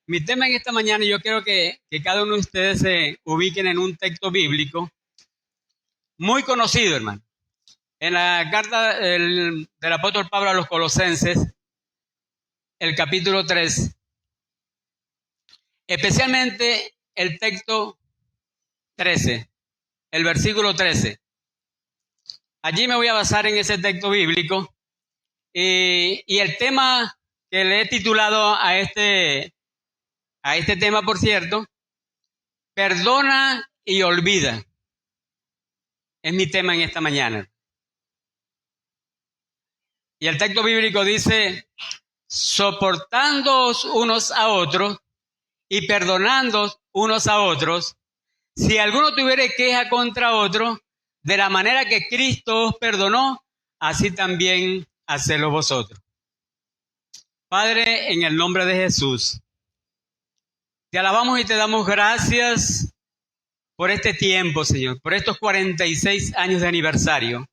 Mi tema en esta mañana, yo quiero que cada uno de ustedes se ubiquen en un texto bíblico muy conocido, hermano. En la carta del apóstol Pablo a los Colosenses, el capítulo 3, especialmente el texto 13, el versículo 13. Allí me voy a basar en ese texto bíblico y el tema que le he titulado a este tema, por cierto, perdona y olvida. Es mi tema en esta mañana. Y el texto bíblico dice, soportándoos unos a otros y perdonándoos unos a otros, si alguno tuviere queja contra otro, de la manera que Cristo os perdonó, así también hacedlo vosotros. Padre, en el nombre de Jesús, te alabamos y te damos gracias por este tiempo, Señor, por estos 46 años de aniversario.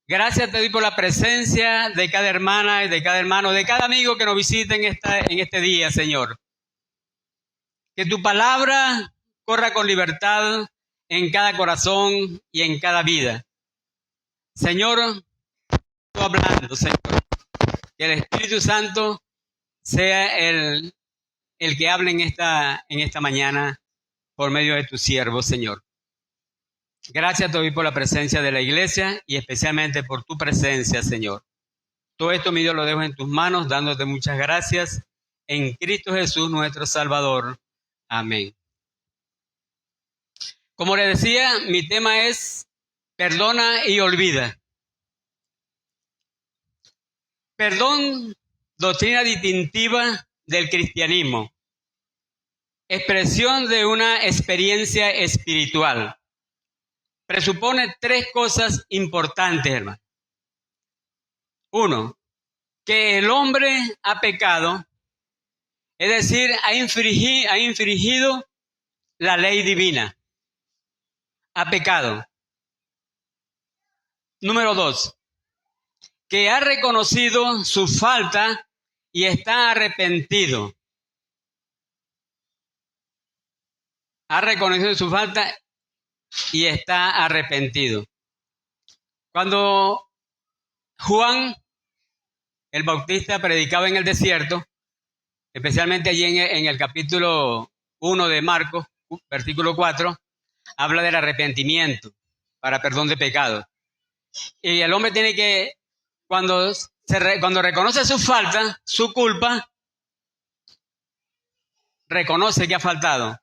Gracias te doy por la presencia de cada hermana y de cada hermano, de cada amigo que nos visite en este día, Señor. Que tu palabra corra con libertad en cada corazón y en cada vida. Señor, tú hablando, Señor. Que el Espíritu Santo sea el que hable en esta mañana por medio de tu siervo, Señor. Gracias te doy por la presencia de la iglesia y especialmente por tu presencia, Señor. Todo esto, mi Dios, lo dejo en tus manos, dándote muchas gracias en Cristo Jesús, nuestro Salvador. Amén. Como le decía, mi tema es perdona y olvida. Perdón, doctrina distintiva del cristianismo, expresión de una experiencia espiritual. Presupone tres cosas importantes, hermano. Uno, que el hombre ha pecado, es decir, ha infringido la ley divina. Ha pecado. Número dos, que ha reconocido su falta y está arrepentido. Ha reconocido su falta y está arrepentido. Cuando Juan el Bautista predicaba en el desierto, especialmente allí en el capítulo 1 de Marcos, versículo 4, habla del arrepentimiento para perdón de pecados. Y el hombre tiene que, cuando reconoce su falta, su culpa, reconoce que ha faltado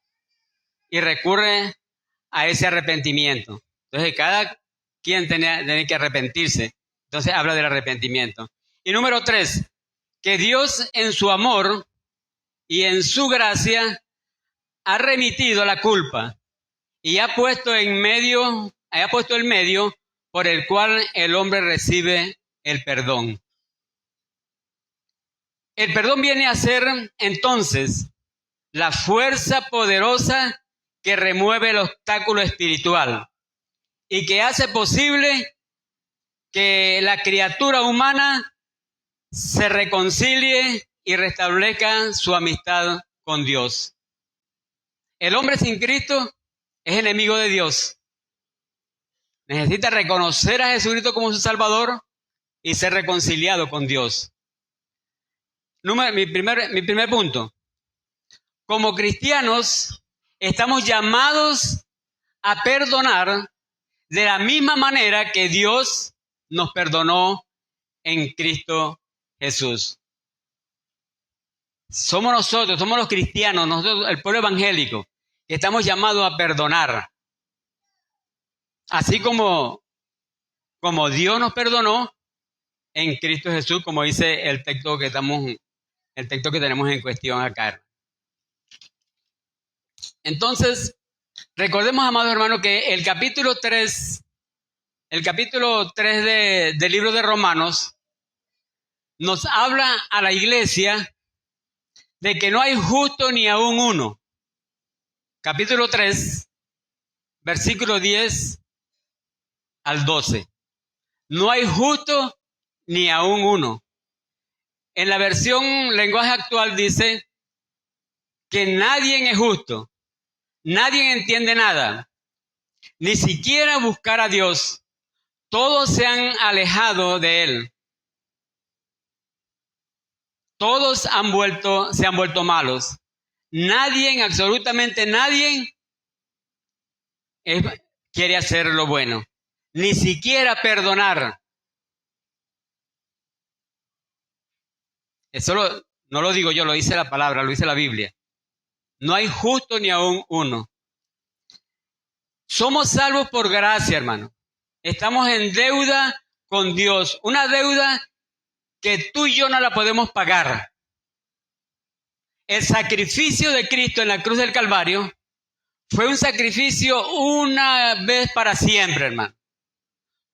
y recurre a ese arrepentimiento. Entonces, cada quien tiene que arrepentirse. Entonces, habla del arrepentimiento. Y número 3, que Dios en su amor y en su gracia ha remitido la culpa y ha puesto el medio por el cual el hombre recibe el perdón. El perdón viene a ser entonces la fuerza poderosa que remueve el obstáculo espiritual y que hace posible que la criatura humana se reconcilie y restablezca su amistad con Dios. El hombre sin Cristo es enemigo de Dios. Necesita reconocer a Jesucristo como su Salvador y ser reconciliado con Dios. Mi primer punto. Como cristianos, estamos llamados a perdonar de la misma manera que Dios nos perdonó en Cristo Jesús. Somos nosotros, somos los cristianos, nosotros, el pueblo evangélico, que estamos llamados a perdonar. Así como Dios nos perdonó en Cristo Jesús, como dice el texto que tenemos en cuestión acá. Entonces, recordemos, amados hermanos, que el capítulo 3 del libro de Romanos nos habla a la iglesia de que no hay justo ni aún uno. Capítulo 3, versículo 10 al 12. No hay justo ni aún uno. En la versión lenguaje actual dice, que nadie es justo, nadie entiende nada, ni siquiera buscar a Dios. Todos se han alejado de Él. Todos se han vuelto malos. Nadie, absolutamente nadie, quiere hacer lo bueno, ni siquiera perdonar. Eso no lo digo yo, lo dice la palabra, lo dice la Biblia. No hay justo ni aún uno. Somos salvos por gracia, hermano. Estamos en deuda con Dios, una deuda que tú y yo no la podemos pagar. El sacrificio de Cristo en la cruz del Calvario fue un sacrificio una vez para siempre, hermano.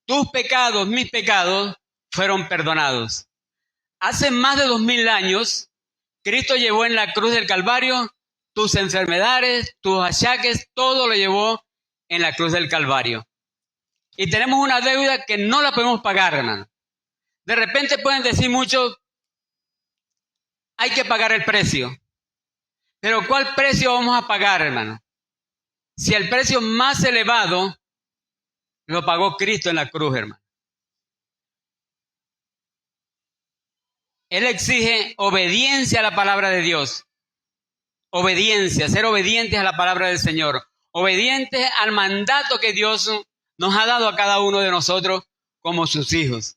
Tus pecados, mis pecados, fueron perdonados. Hace más de 2000 años, Cristo llevó en la cruz del Calvario tus enfermedades, tus achaques, todo lo llevó en la cruz del Calvario. Y tenemos una deuda que no la podemos pagar, hermano. De repente pueden decir muchos, hay que pagar el precio. Pero ¿cuál precio vamos a pagar, hermano? Si el precio más elevado lo pagó Cristo en la cruz, hermano. Él exige obediencia a la palabra de Dios. Obediencia, ser obedientes a la palabra del Señor. Obedientes al mandato que Dios nos ha dado a cada uno de nosotros como sus hijos.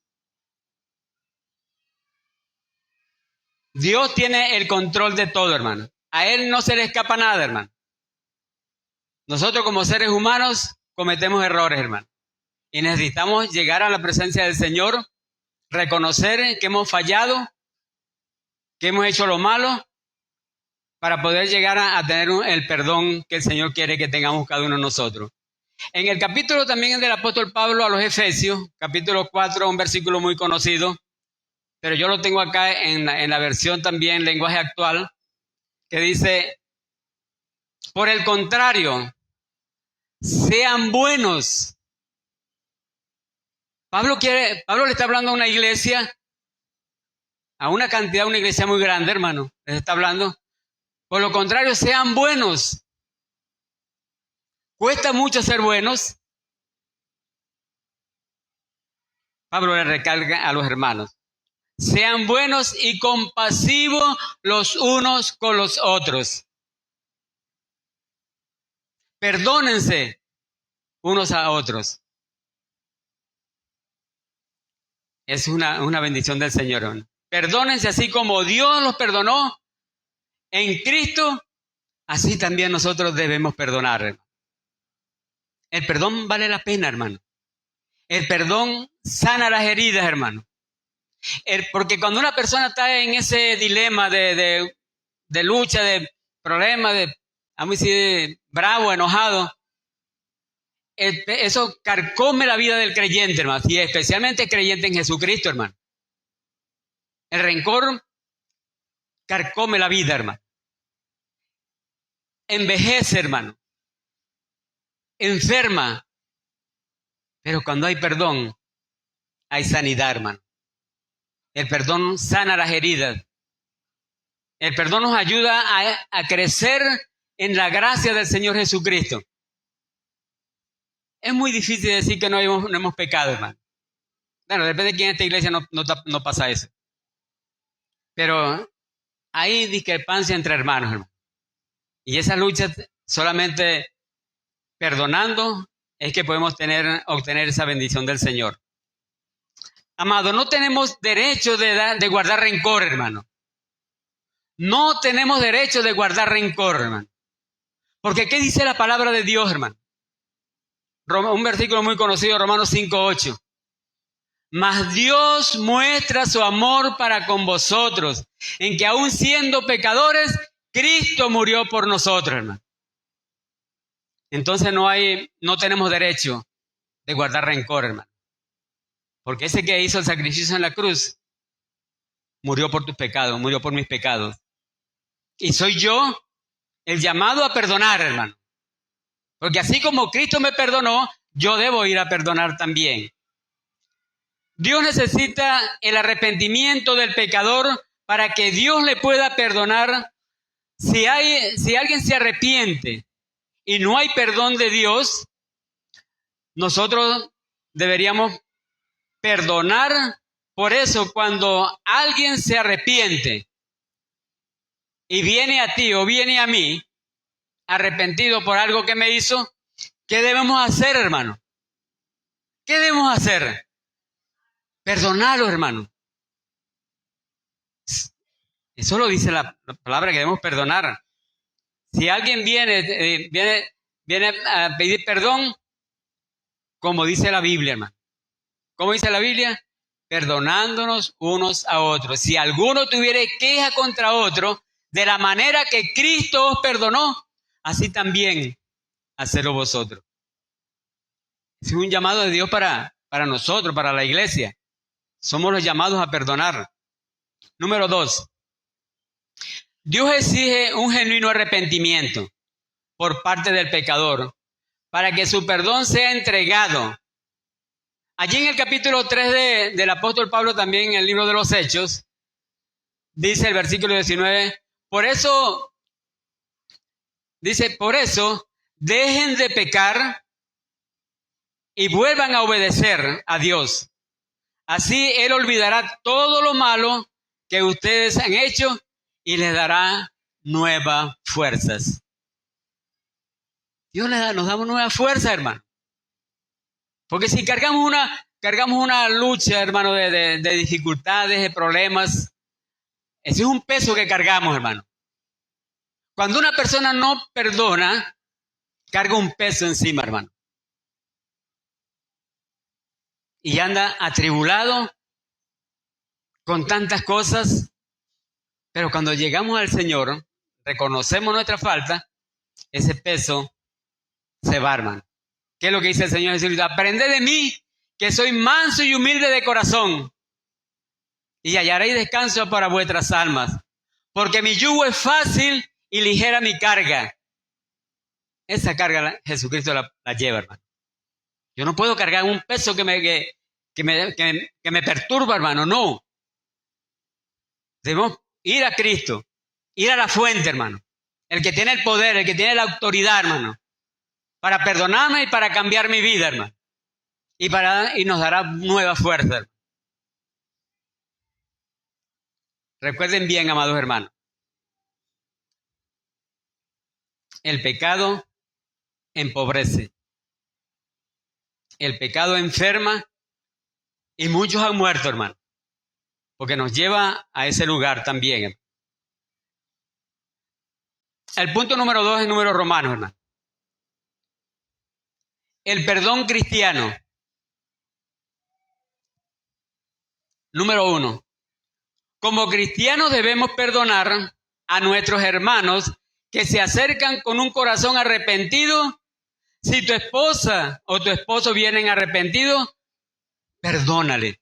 Dios tiene el control de todo, hermano. A Él no se le escapa nada, hermano. Nosotros como seres humanos cometemos errores, hermano. Y necesitamos llegar a la presencia del Señor, reconocer que hemos fallado, que hemos hecho lo malo, para poder llegar a tener el perdón que el Señor quiere que tengamos cada uno de nosotros. En el capítulo también del apóstol Pablo a los Efesios, capítulo 4, un versículo muy conocido, pero yo lo tengo acá en la versión también, lenguaje actual, que dice, por el contrario, sean buenos. Pablo le está hablando a una iglesia, a una cantidad, una iglesia muy grande, hermano, les está hablando. Por lo contrario, sean buenos. Cuesta mucho ser buenos. Pablo le recalca a los hermanos. Sean buenos y compasivos los unos con los otros. Perdónense unos a otros. Es una bendición del Señor, ¿no? Perdónense así como Dios los perdonó en Cristo, así también nosotros debemos perdonar, hermano. El perdón vale la pena, hermano. El perdón sana las heridas, hermano. Porque cuando una persona está en ese dilema de lucha, de problema, vamos a decir, bravo, enojado, eso carcome la vida del creyente, hermano, y especialmente el creyente en Jesucristo, hermano. El rencor carcome la vida, hermano. Envejece, hermano. Enferma. Pero cuando hay perdón, hay sanidad, hermano. El perdón sana las heridas. El perdón nos ayuda a crecer en la gracia del Señor Jesucristo. Es muy difícil decir que no hemos pecado, hermano. Bueno, depende de quién en esta iglesia no pasa eso. Pero hay discrepancia entre hermanos, hermano. Y esa lucha solamente perdonando es que podemos obtener esa bendición del Señor. Amado, no tenemos derecho de guardar rencor, hermano. No tenemos derecho de guardar rencor, hermano. Porque ¿qué dice la palabra de Dios, hermano? Un versículo muy conocido, Romanos 5:8. Mas Dios muestra su amor para con vosotros, en que aun siendo pecadores, Cristo murió por nosotros, hermano. Entonces no tenemos derecho de guardar rencor, hermano. Porque ese que hizo el sacrificio en la cruz, murió por tus pecados, murió por mis pecados. Y soy yo el llamado a perdonar, hermano. Porque así como Cristo me perdonó, yo debo ir a perdonar también. Dios necesita el arrepentimiento del pecador para que Dios le pueda perdonar Si alguien se arrepiente y no hay perdón de Dios, nosotros deberíamos perdonar. Por eso, cuando alguien se arrepiente y viene a ti o viene a mí, arrepentido por algo que me hizo, ¿qué debemos hacer, hermano? ¿Qué debemos hacer? Perdonarlo, hermano. Eso lo dice la palabra, que debemos perdonar. Si alguien viene a pedir perdón, como dice la Biblia, hermano. ¿Cómo dice la Biblia? Perdonándonos unos a otros. Si alguno tuviera queja contra otro, de la manera que Cristo os perdonó, así también hacedlo vosotros. Es un llamado de Dios para nosotros, para la iglesia. Somos los llamados a perdonar. Número 2. Dios exige un genuino arrepentimiento por parte del pecador para que su perdón sea entregado. Allí en el capítulo 3 del apóstol Pablo, también en el libro de los Hechos, dice el versículo 19, por eso, dejen de pecar y vuelvan a obedecer a Dios. Así Él olvidará todo lo malo que ustedes han hecho y les dará nuevas fuerzas. Dios nos da nuevas fuerzas, hermano. Porque si cargamos una lucha, hermano, de dificultades, de problemas, ese es un peso que cargamos, hermano. Cuando una persona no perdona, carga un peso encima, hermano. Y anda atribulado con tantas cosas, pero cuando llegamos al Señor, reconocemos nuestra falta, ese peso se va, hermano. ¿Qué es lo que dice el Señor Jesucristo? Aprended de mí, que soy manso y humilde de corazón, y hallaréis descanso para vuestras almas, porque mi yugo es fácil y ligera mi carga. Esa carga Jesucristo la lleva, hermano. Yo no puedo cargar un peso que me perturba, hermano, no. Debemos ir a Cristo, ir a la fuente, hermano. El que tiene el poder, el que tiene la autoridad, hermano, para perdonarme y para cambiar mi vida, hermano. Y nos dará nueva fuerza, hermano. Recuerden bien, amados hermanos, el pecado empobrece, el pecado enferma y muchos han muerto, hermano, porque nos lleva a ese lugar también. El punto número 2 es número romano, hermano. El perdón cristiano. Número 1. Como cristianos debemos perdonar a nuestros hermanos que se acercan con un corazón arrepentido. Si tu esposa o tu esposo vienen arrepentidos, perdónale.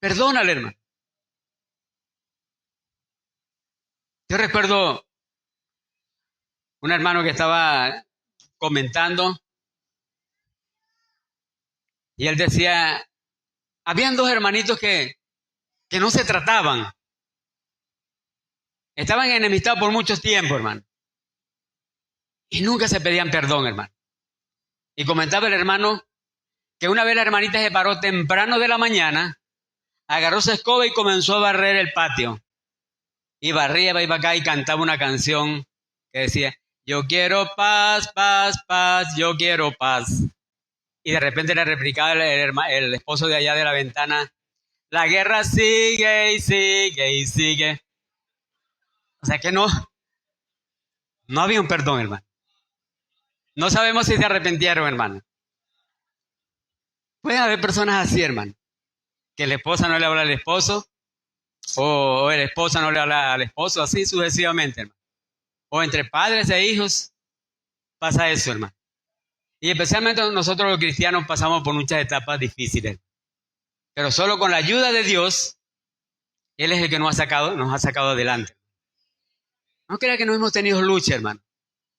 Perdónale, hermano. Yo recuerdo un hermano que estaba comentando y él decía, habían dos hermanitos que no se trataban. Estaban enemistados por mucho tiempo, hermano. Y nunca se pedían perdón, hermano. Y comentaba el hermano que una vez la hermanita se paró temprano de la mañana, agarró su escoba y comenzó a barrer el patio. Y barría, iba acá y cantaba una canción que decía, yo quiero paz, paz, paz, yo quiero paz. Y de repente le replicaba el esposo de allá de la ventana, la guerra sigue y sigue y sigue. O sea que no había un perdón, hermano. No sabemos si se arrepintieron, hermano. Pueden haber personas así, hermano, que la esposa no le habla al esposo, o el esposo no le habla al esposo, así sucesivamente, hermano. O entre padres e hijos pasa eso, hermano. Y especialmente nosotros los cristianos pasamos por muchas etapas difíciles. Pero solo con la ayuda de Dios, Él es el que nos ha sacado adelante. No crea que no hemos tenido lucha, hermano.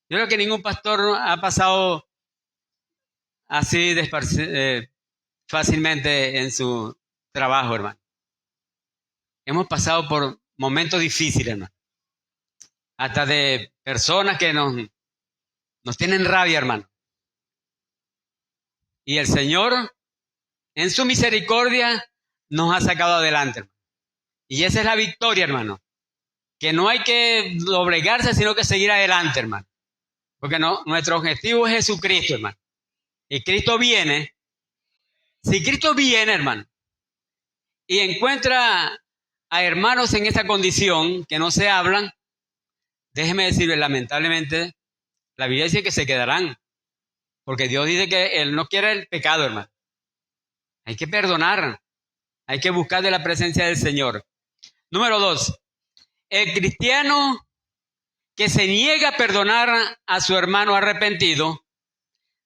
Yo creo que ningún pastor ha pasado así fácilmente en su trabajo, hermano. Hemos pasado por momentos difíciles, hermano. hasta de personas que nos tienen rabia, hermano. Y el Señor, en su misericordia, nos ha sacado adelante, hermano. Y esa es la victoria, hermano. Que no hay que doblegarse, sino que seguir adelante, hermano. Porque nuestro objetivo es Jesucristo, hermano. Y Cristo viene. Si Cristo viene, hermano, y encuentra a hermanos en esa condición que no se hablan, déjeme decirle, lamentablemente, la Biblia dice que se quedarán. Porque Dios dice que Él no quiere el pecado, hermano. Hay que perdonar. Hay que buscar de la presencia del Señor. Número 2. El cristiano que se niega a perdonar a su hermano arrepentido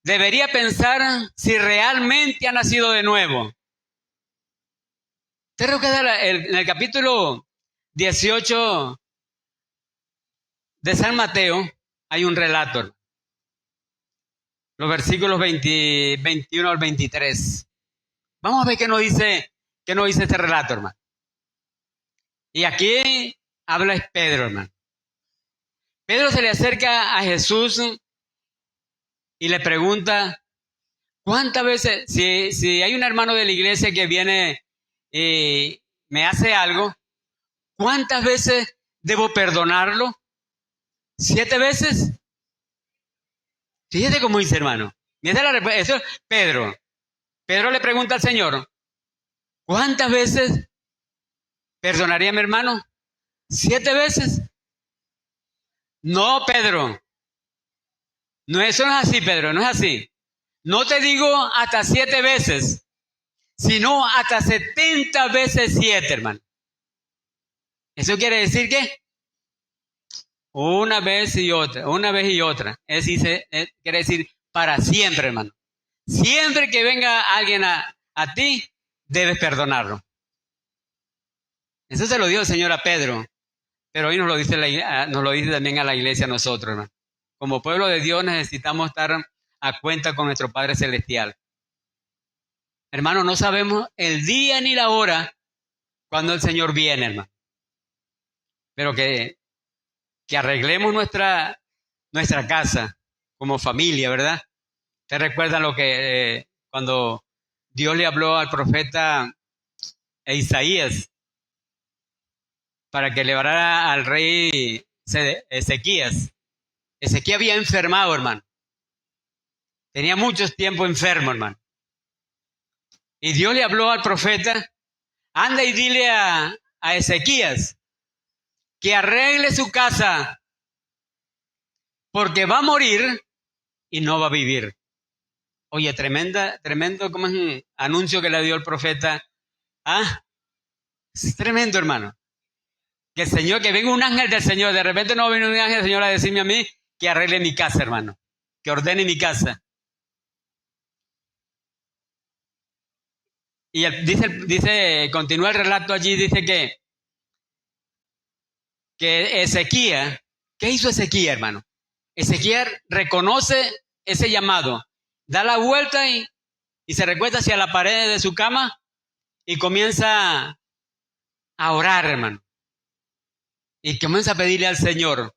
debería pensar si realmente ha nacido de nuevo. Usted recuerda en el capítulo 18 de San Mateo hay un relato. Los versículos 21 al 23. Vamos a ver qué nos dice este relato, hermano. Y aquí habla es Pedro, hermano. Pedro se le acerca a Jesús y le pregunta, ¿cuántas veces, si hay un hermano de la iglesia que viene y me hace algo, ¿cuántas veces debo perdonarlo? ¿7 veces? Fíjate cómo dice, hermano. Eso es Pedro. Pedro le pregunta al Señor, ¿cuántas veces perdonaría a mi hermano? ¿7 veces? No, Pedro. No, eso no es así, Pedro, no es así. No te digo hasta 7 veces, sino hasta 70 veces 7, hermano. Eso quiere decir que una vez y otra, una vez y otra. Quiere decir para siempre, hermano. Siempre que venga alguien a ti, debes perdonarlo. Eso se lo dio el Señor a Pedro, pero hoy nos lo dice también a la iglesia a nosotros, hermano. Como pueblo de Dios necesitamos estar a cuenta con nuestro Padre Celestial. Hermano, no sabemos el día ni la hora cuando el Señor viene, hermano. Pero que arreglemos nuestra casa como familia, ¿verdad? ¿Te recuerdan lo que cuando Dios le habló al profeta Isaías para que liberara al rey Ezequías? Ezequías había enfermado, hermano. Tenía mucho tiempo enfermo, hermano. Y Dios le habló al profeta, anda y dile a Ezequías que arregle su casa porque va a morir y no va a vivir. Oye, tremendo como es un anuncio que le dio el profeta. Ah, es tremendo, hermano. Que el Señor, que venga un ángel del Señor, de repente no viene un ángel del Señor a decirme a mí que arregle mi casa, hermano. Que ordene mi casa. Y continúa el relato allí, dice que Ezequías, ¿qué hizo Ezequías, hermano? Ezequías reconoce ese llamado, da la vuelta y se recuesta hacia la pared de su cama y comienza a orar, hermano. Y comienza a pedirle al Señor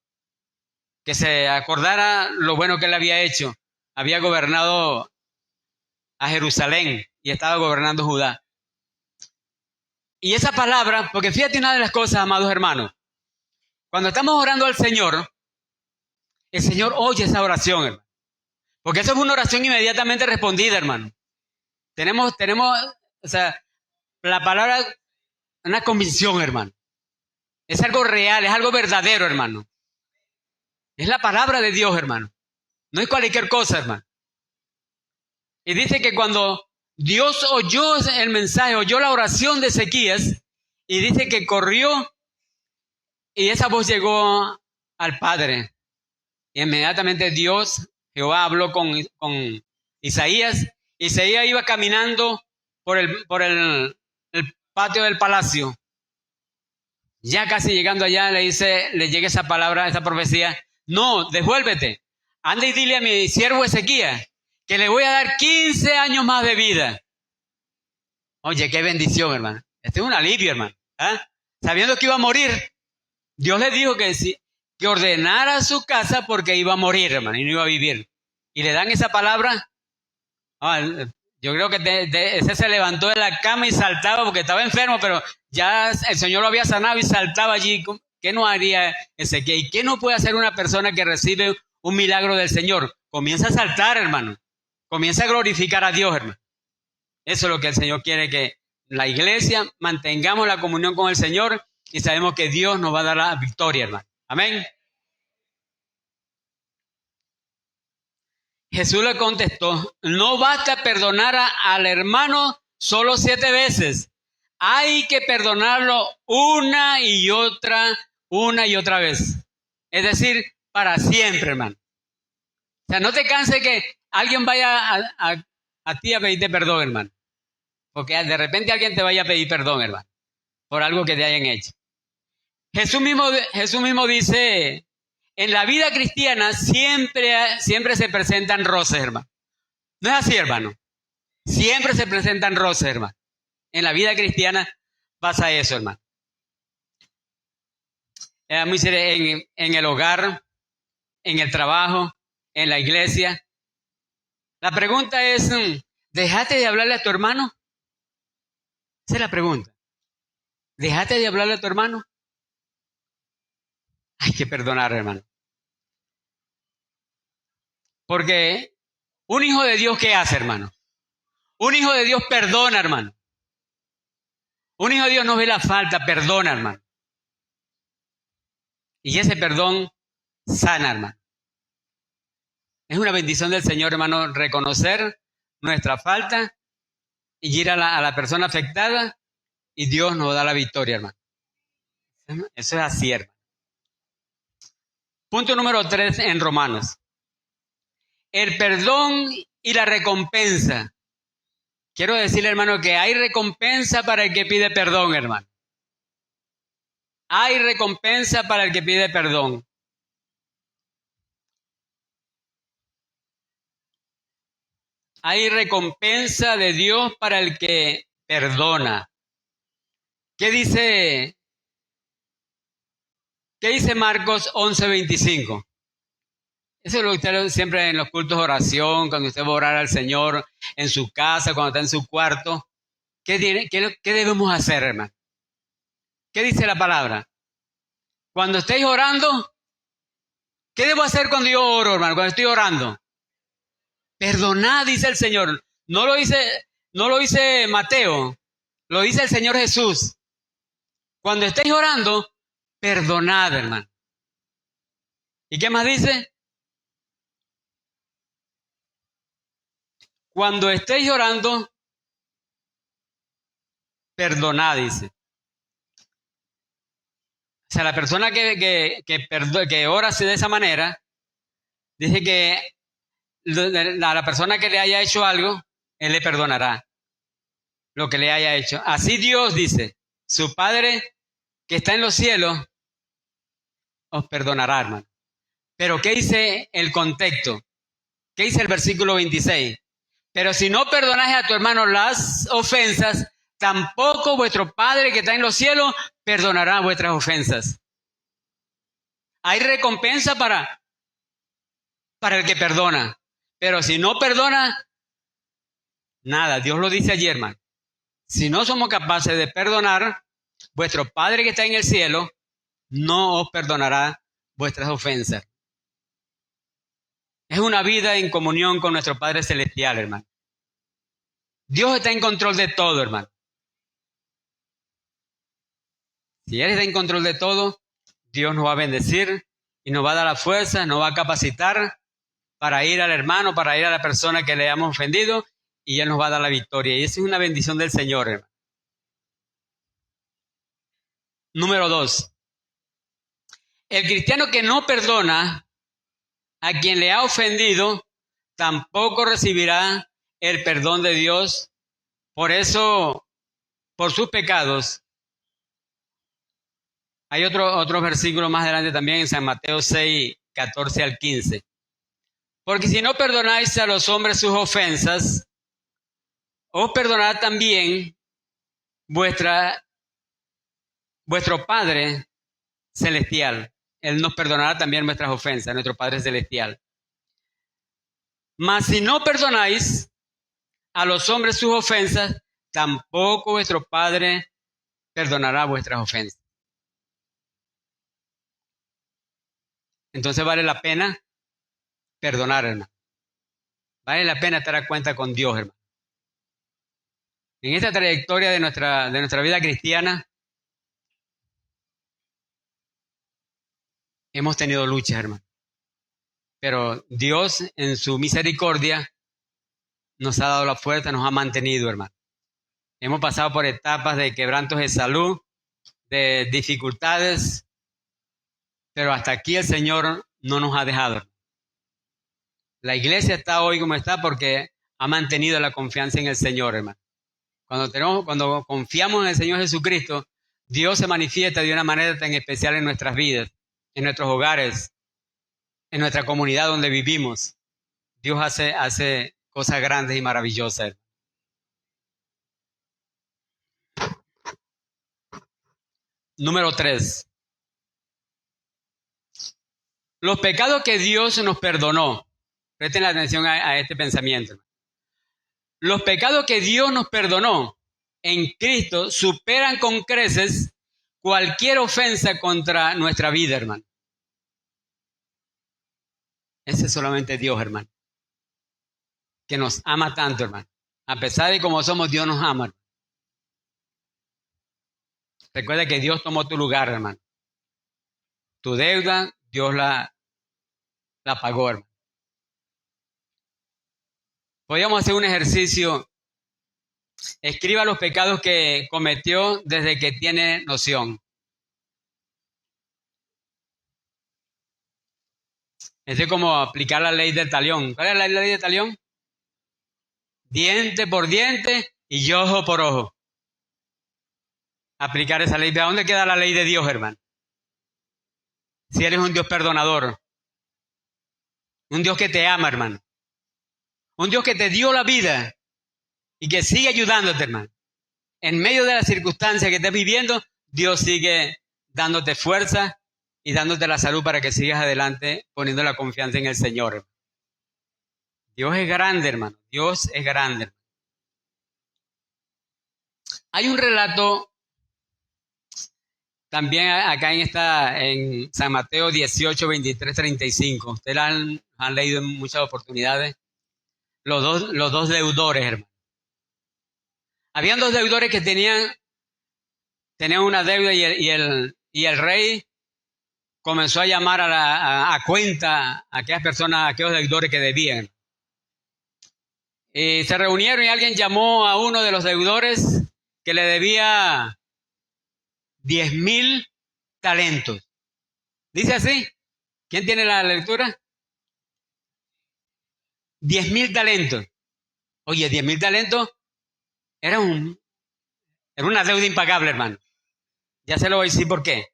que se acordara lo bueno que él había hecho. Había gobernado a Jerusalén y estaba gobernando Judá. Y esa palabra, porque fíjate una de las cosas, amados hermanos, cuando estamos orando al Señor, el Señor oye esa oración, hermano. Porque eso es una oración inmediatamente respondida, hermano. Tenemos, o sea, la palabra, una convicción, hermano. Es algo real, es algo verdadero, hermano. Es la palabra de Dios, hermano. No es cualquier cosa, hermano. Y dice que cuando Dios oyó el mensaje, oyó la oración de Ezequías, y dice que corrió y esa voz llegó al Padre. Y inmediatamente Jehová habló con Isaías. Isaías iba caminando por el patio del palacio. Ya casi llegando allá le llega esa palabra, esa profecía. No, devuélvete. Anda y dile a mi siervo Ezequías que le voy a dar 15 años más de vida. Oye, qué bendición, hermano. Este es un alivio, hermano. ¿Ah? Sabiendo que iba a morir. Dios le dijo que que ordenara su casa porque iba a morir, hermano, y no iba a vivir. Y le dan esa palabra. Yo creo que ese se levantó de la cama y saltaba porque estaba enfermo, pero ya el Señor lo había sanado y saltaba allí. ¿Qué no haría Ezequiel? ¿Y qué no puede hacer una persona que recibe un milagro del Señor? Comienza a saltar, hermano. Comienza a glorificar a Dios, hermano. Eso es lo que el Señor quiere, que la iglesia mantengamos la comunión con el Señor y sabemos que Dios nos va a dar la victoria, hermano. Amén. Jesús le contestó, no basta perdonar al hermano solo 7 veces. Hay que perdonarlo una y otra vez. Es decir, para siempre, hermano. O sea, no te canses que alguien vaya a ti a pedirte perdón, hermano. Porque de repente alguien te vaya a pedir perdón, hermano, por algo que te hayan hecho. Jesús mismo dice, en la vida cristiana siempre se presentan roces, hermano. ¿No es así, hermano? Siempre se presentan roces, hermano. En la vida cristiana pasa eso, hermano. En el hogar, en el trabajo, en la iglesia. La pregunta es, ¿dejaste de hablarle a tu hermano? Esa es la pregunta. ¿Dejaste de hablarle a tu hermano? Hay que perdonar, hermano. Porque un hijo de Dios, ¿qué hace, hermano? Un hijo de Dios perdona, hermano. Un hijo de Dios no ve la falta, perdona, hermano. Y ese perdón sana, hermano. Es una bendición del Señor, hermano, reconocer nuestra falta y ir a la persona afectada y Dios nos da la victoria, hermano. Eso es así, hermano. Punto número 3 en Romanos. El perdón y la recompensa. Quiero decirle, hermano, que hay recompensa para el que pide perdón, hermano. Hay recompensa para el que pide perdón. Hay recompensa de Dios para el que perdona. ¿Qué dice Marcos 11:25? Eso es lo que usted siempre en los cultos de oración, cuando usted va a orar al Señor, en su casa, cuando está en su cuarto. ¿Qué debemos hacer, hermano? ¿Qué dice la palabra? Cuando estéis orando, ¿qué debo hacer cuando yo oro, hermano? Cuando estoy orando. Perdonad, dice el Señor. No lo dice Mateo, lo dice el Señor Jesús. Cuando estéis orando, perdonad, hermano. ¿Y qué más dice? Cuando estéis orando, perdonad, dice. O sea, la persona que ora así de esa manera, dice que la persona que le haya hecho algo, Él le perdonará lo que le haya hecho. Así Dios dice, su Padre que está en los cielos, os perdonará, hermano. Pero ¿qué dice el contexto? ¿Qué dice el versículo 26? Pero si no perdonáis a tu hermano las ofensas, tampoco vuestro Padre que está en los cielos perdonará vuestras ofensas. Hay recompensa para el que perdona. Pero si no perdona, nada. Dios lo dice ayer, hermano. Si no somos capaces de perdonar, vuestro Padre que está en el cielo no os perdonará vuestras ofensas. Es una vida en comunión con nuestro Padre Celestial, hermano. Dios está en control de todo, hermano. Si Él está en control de todo, Dios nos va a bendecir y nos va a dar la fuerza, nos va a capacitar para ir al hermano, para ir a la persona que le hemos ofendido y Él nos va a dar la victoria. Y esa es una bendición del Señor, hermano. Número 2. El cristiano que no perdona a quien le ha ofendido, tampoco recibirá el perdón de Dios. Por eso, por sus pecados. Hay otro versículo más adelante también en San Mateo 6, 14 al 15. Porque si no perdonáis a los hombres sus ofensas, os perdonará también vuestro Padre Celestial. Él nos perdonará también nuestras ofensas, nuestro Padre Celestial. Mas si no perdonáis a los hombres sus ofensas, tampoco vuestro Padre perdonará vuestras ofensas. Entonces vale la pena perdonar, hermano. Vale la pena estar a cuenta con Dios, hermano. En esta trayectoria de nuestra vida cristiana, hemos tenido luchas, hermano. Pero Dios, en su misericordia, nos ha dado la fuerza, nos ha mantenido, hermano. Hemos pasado por etapas de quebrantos de salud, de dificultades, pero hasta aquí el Señor no nos ha dejado. La iglesia está hoy como está porque ha mantenido la confianza en el Señor, hermano. Cuando confiamos en el Señor Jesucristo, Dios se manifiesta de una manera tan especial en nuestras vidas, en nuestros hogares, en nuestra comunidad donde vivimos. Dios hace cosas grandes y maravillosas. Número 3. Los pecados que Dios nos perdonó. Presten la atención a este pensamiento. Los pecados que Dios nos perdonó en Cristo superan con creces cualquier ofensa contra nuestra vida, hermano. Ese es solamente Dios, hermano, que nos ama tanto, hermano. A pesar de cómo somos, Dios nos ama. Recuerda que Dios tomó tu lugar, hermano. Tu deuda, Dios la pagó, hermano. Podríamos hacer un ejercicio. Escriba los pecados que cometió desde que tiene noción. Es como aplicar la ley del talión. ¿Cuál es la ley del talión? Diente por diente y ojo por ojo. Aplicar esa ley. ¿De dónde queda la ley de Dios, hermano? Si eres un Dios perdonador. Un Dios que te ama, hermano. Un Dios que te dio la vida y que sigue ayudándote, hermano. En medio de las circunstancias que estés viviendo, Dios sigue dándote fuerza y dándote la salud para que sigas adelante poniendo la confianza en el Señor, hermano. Dios es grande, hermano. Dios es grande, hermano. Hay un relato también acá en San Mateo 18, 23, 35. Ustedes han leído en muchas oportunidades. Los dos deudores, hermano. Habían dos deudores que tenían una deuda y el rey comenzó a llamar a cuenta a aquellas personas, a aquellos deudores que debían. Y se reunieron y alguien llamó a uno de los deudores que le debía 10,000 talentos. Dice así. ¿Quién tiene la lectura? 10,000 talentos. Oye, 10,000 talentos era una deuda impagable, hermano. Ya se lo voy a decir por qué.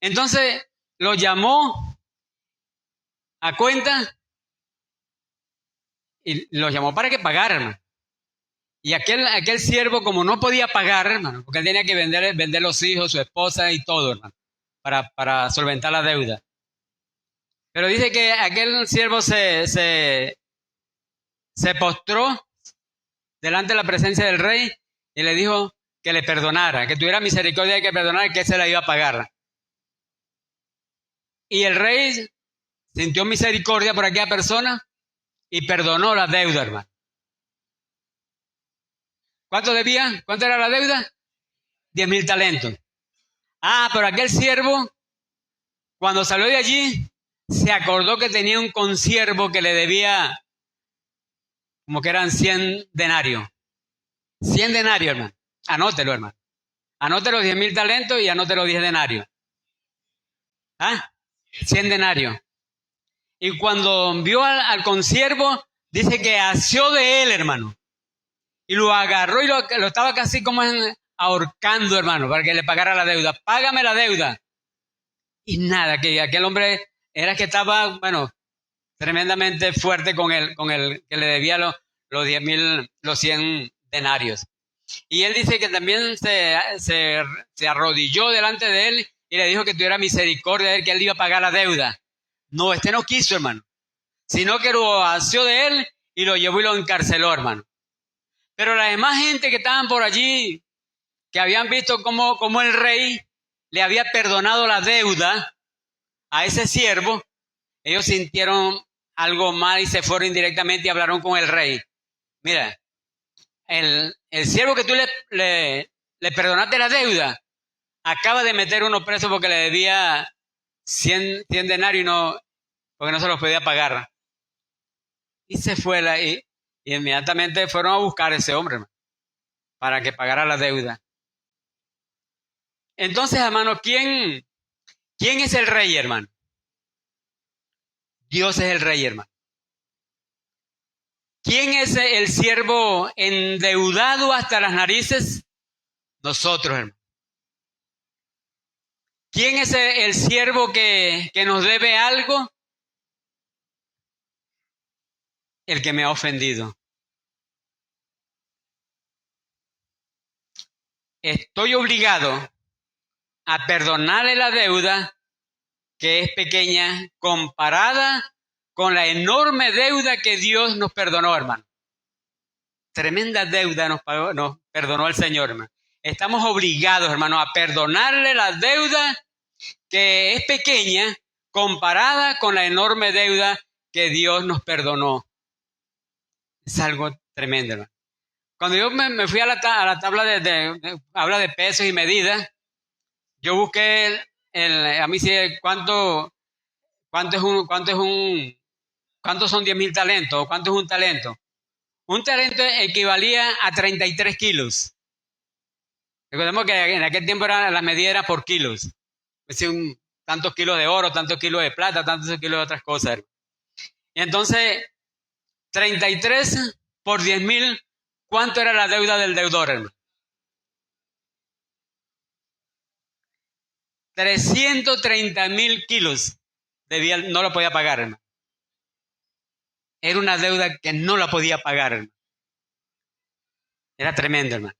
Entonces lo llamó a cuenta y lo llamó para que pagara, hermano. Y aquel siervo, como no podía pagar, hermano, porque él tenía que vender los hijos, su esposa y todo, hermano, para solventar la deuda. Pero dice que aquel siervo se postró delante de la presencia del rey y le dijo que le perdonara, que tuviera misericordia y que perdonara, que él se la iba a pagar. Y el rey sintió misericordia por aquella persona y perdonó la deuda, hermano. ¿Cuánto debía? ¿Cuánto era la deuda? 10,000 talentos. Pero aquel siervo, cuando salió de allí, se acordó que tenía un consiervo que le debía, como que eran 100 denarios. 100 denarios, hermano. Anótelo, hermano. Anote los 10,000 talentos y anote los 10 denarios. 100 denarios. Y cuando vio al consiervo, dice que asió de él, hermano. Y lo agarró y lo estaba casi como ahorcando, hermano, para que le pagara la deuda. Págame la deuda. Y nada, que aquel hombre era que estaba, bueno, tremendamente fuerte con el que le debía los 10,000, los 100 denarios. Y él dice que también se arrodilló delante de él y le dijo que tuviera misericordia de él, que él iba a pagar la deuda. No, este no quiso, hermano, sino que lo asió de él y lo llevó y lo encarceló, hermano. Pero la demás gente que estaban por allí, que habían visto cómo el rey le había perdonado la deuda a ese siervo, ellos sintieron algo mal y se fueron indirectamente y hablaron con el rey. Mira, el siervo que tú le perdonaste la deuda, acaba de meter uno preso porque le debía 100 denarios porque no se los podía pagar. Y se fue y inmediatamente fueron a buscar a ese hombre, hermano, para que pagara la deuda. Entonces, hermano, ¿quién es el rey, hermano? Dios es el rey, hermano. ¿Quién es el siervo endeudado hasta las narices? Nosotros, hermano. ¿Quién es el siervo que nos debe algo? El que me ha ofendido. Estoy obligado a perdonarle la deuda que es pequeña comparada con la enorme deuda que Dios nos perdonó, hermano. Tremenda deuda nos perdonó el Señor, hermano. Estamos obligados, hermano, a perdonarle la deuda que es pequeña comparada con la enorme deuda que Dios nos perdonó. Es algo tremendo, hermano. Cuando yo me fui a la tabla habla de pesos y medidas, yo busqué a mí sí, ¿cuántos son 10.000 talentos? ¿Cuánto es un talento? Un talento equivalía a 33 kilos. Recordemos que en aquel tiempo la medida era por kilos. Es decir, tantos kilos de oro, tantos kilos de plata, tantos kilos de otras cosas. Y entonces, 33 por 10.000, ¿cuánto era la deuda del deudor, hermano? 330.000 kilos no lo podía pagar, hermano. Era una deuda que no la podía pagar, hermano. Era tremendo, hermano.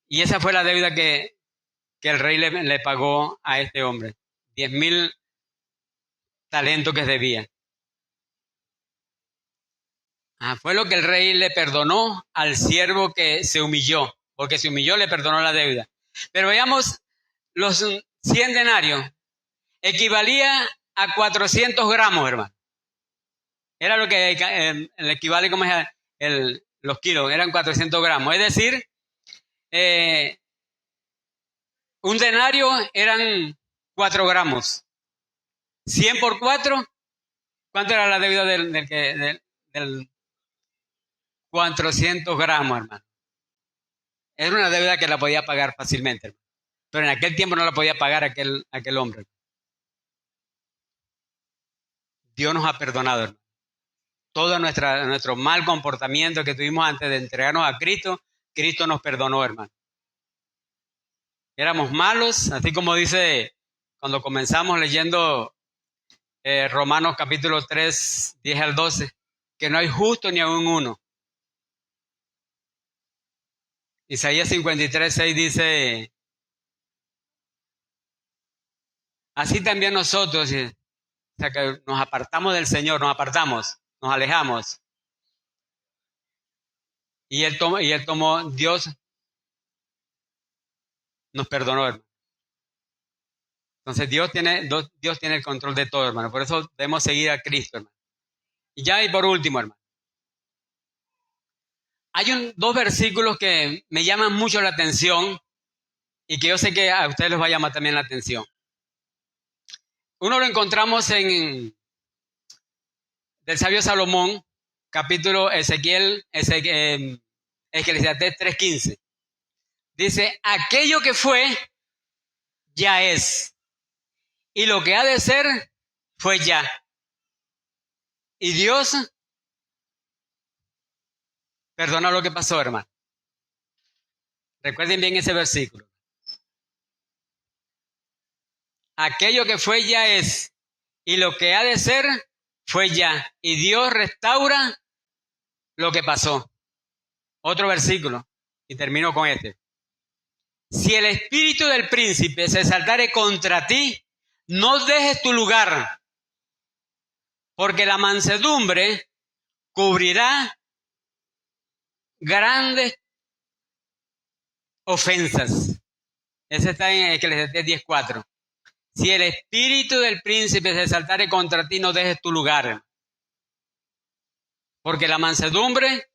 Y esa fue la deuda que el rey le pagó a este hombre. 10.000 talentos que debía. Fue lo que el rey le perdonó al siervo que se humilló. Porque se humilló, le perdonó la deuda. Pero veamos, los 100 denarios equivalía a 400 gramos, hermano. Era lo que el equivale como es los kilos, eran 400 gramos. Es decir, un denario eran 4 gramos. 100 por 4, ¿cuánto era la deuda del 400 gramos, hermano? Era una deuda que la podía pagar fácilmente, hermano. Pero en aquel tiempo no la podía pagar aquel hombre. Dios nos ha perdonado, hermano. Todo nuestro mal comportamiento que tuvimos antes de entregarnos a Cristo, Cristo nos perdonó, hermano. Éramos malos, así como dice cuando comenzamos leyendo Romanos capítulo 3, 10 al 12, que no hay justo ni aún uno. Isaías 53, 6 dice, así también nosotros, o sea que nos apartamos del Señor, nos alejamos. Y Él tomó, Dios nos perdonó, hermano. Entonces Dios tiene el control de todo, hermano. Por eso debemos seguir a Cristo, hermano. Y por último, hermano. Hay dos versículos que me llaman mucho la atención y que yo sé que a ustedes les va a llamar también la atención. Uno lo encontramos del sabio Salomón, capítulo Eclesiastés 3:15. Dice, aquello que fue, ya es. Y lo que ha de ser, fue ya. Y Dios perdona lo que pasó, hermano. Recuerden bien ese versículo. Aquello que fue ya es, y lo que ha de ser fue ya. Y Dios restaura lo que pasó. Otro versículo, y termino con este. Si el espíritu del príncipe se exaltare contra ti, no dejes tu lugar, porque la mansedumbre cubrirá grandes ofensas. Ese está en Eclesiastés 10:4. Si el espíritu del príncipe se exaltare contra ti, no dejes tu lugar, porque la mansedumbre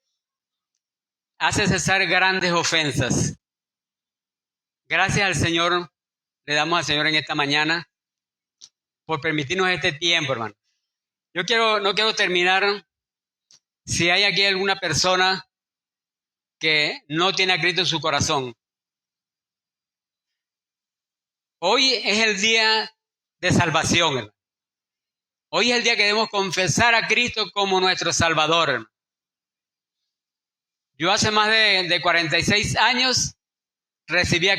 hace cesar grandes ofensas. Gracias al Señor, le damos al Señor en esta mañana por permitirnos este tiempo, hermano. No quiero terminar. Si hay aquí alguna persona que no tiene a Cristo en su corazón, hoy es el día de salvación, hermano. Hoy es el día que debemos confesar a Cristo como nuestro Salvador, hermano. Yo hace más de 46 años recibí a